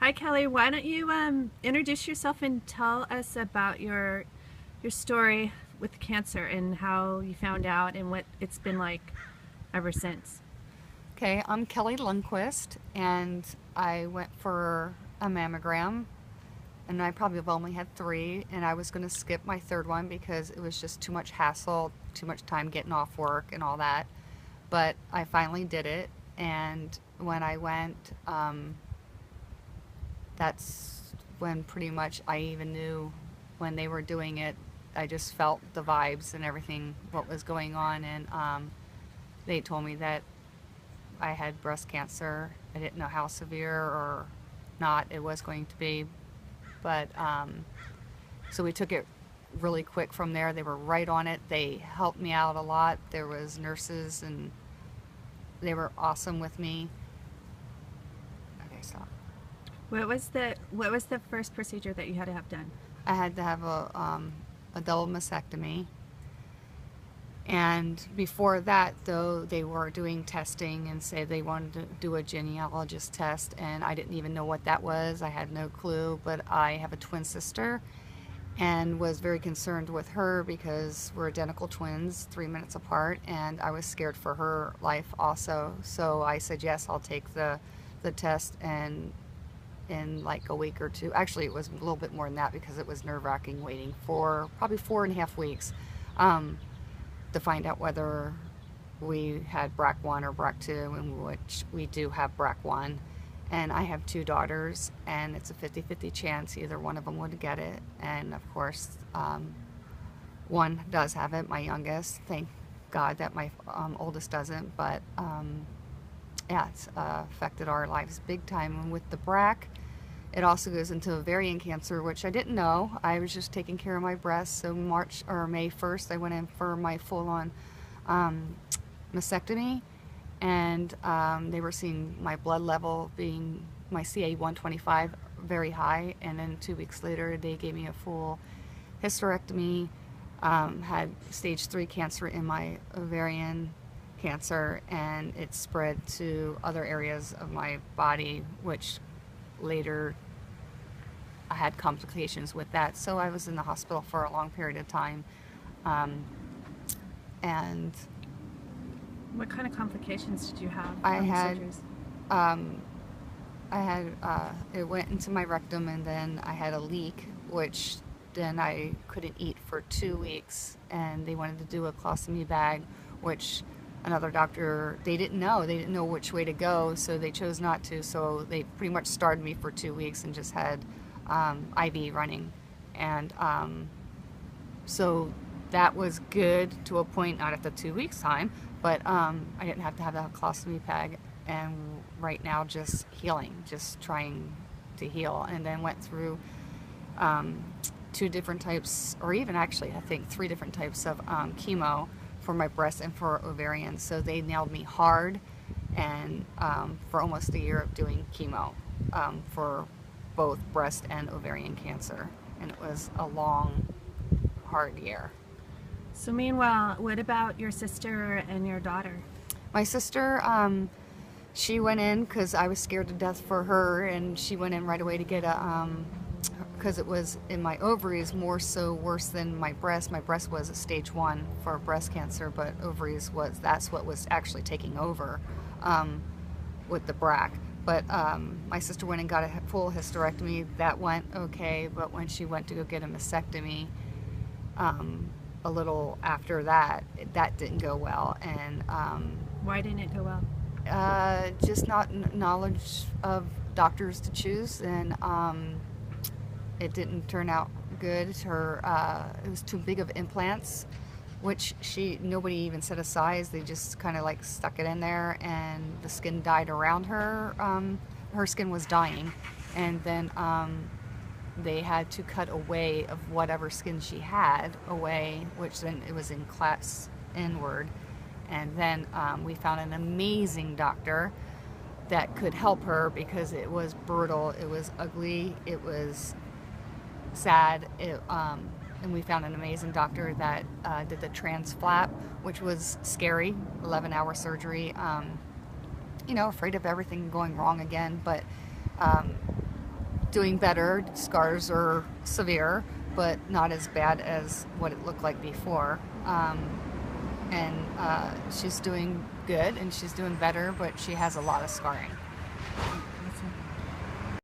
Hi, Kelly. Why don't you introduce yourself and tell us about your story with cancer and how you found out and what it's been like ever since. Okay, I'm Kelly Lundquist, and I went for a mammogram, and I probably have only had three, and I was going to skip my third one because it was just too much hassle, too much time getting off work and all that. But I finally did it, and when I went, that's when pretty much I even knew when they were doing it. I just felt the vibes and everything, what was going on, and they told me that I had breast cancer. I didn't know how severe or not it was going to be, but so we took it really quick from there. They were right on it. They helped me out a lot. There was nurses and they were awesome with me. Okay, stop. What was the first procedure that you had to have done? I had to have a double mastectomy. And before that, though, they were doing testing and said they wanted to do a genealogist test, and I didn't even know what that was. I had no clue, but I have a twin sister and was very concerned with her because we're identical twins, 3 minutes apart, and I was scared for her life also. So I said, yes, I'll take the test, and in like a week or two, actually it was a little bit more than that because it was nerve-wracking waiting for probably 4.5 weeks. Um, to find out whether we had BRCA1 or BRCA2, in which we do have BRCA1. And I have two daughters, and it's a 50-50 chance either one of them would get it. And of course, one does have it, my youngest. Thank God that my oldest doesn't, but yeah, it's affected our lives big time. And with the BRCA, it also goes into ovarian cancer, which I didn't know. I was just taking care of my breasts. So March or May 1st, I went in for my full-on mastectomy, and they were seeing my blood level being my CA 125 very high. And then 2 weeks later, they gave me a full hysterectomy. Had stage 3 cancer in my ovarian cancer, and it spread to other areas of my body, which later I had complications with that. So I was in the hospital for a long period of time. Um, and What kind of complications did you have I from the had, surgeries? um, it went into my rectum, and then I had a leak, which then I couldn't eat for 2 weeks, and they wanted to do a colostomy bag, which another doctor, they didn't know which way to go, so they chose not to. So they pretty much started me for 2 weeks and just had IV running. And so that was good to a point, not at the 2 weeks time, but I didn't have to have a colostomy bag. And right now, just healing, just trying to heal. And then went through two different types, or even actually I think 3 different types of chemo for my breast and for ovarian. So they nailed me hard, and for almost a year of doing chemo for both breast and ovarian cancer. And it was a long, hard year. So meanwhile, what about your sister and your daughter? My sister, she went in because I was scared to death for her, and she went in right away to get a because it was in my ovaries more so worse than my breast. My breast was a stage 1 for breast cancer, but ovaries that's what was actually taking over with the BRCA. But my sister went and got a full hysterectomy. That went okay, but when she went to go get a mastectomy, a little after that, that didn't go well. And Why didn't it go well? just not knowledge of doctors to choose, and it didn't turn out good. It was too big of implants, which nobody even said a size. They just kind of like stuck it in there, and the skin died around her. Her skin was dying, and then they had to cut away of whatever skin she had away, which then it was in class inward. And then we found an amazing doctor that could help her because it was brutal, it was ugly, it was sad. And we found an amazing doctor that did the trans flap, which was scary, 11-hour surgery. Afraid of everything going wrong again, but doing better. Scars are severe, but not as bad as what it looked like before. And she's doing good and she's doing better, but she has a lot of scarring. Awesome.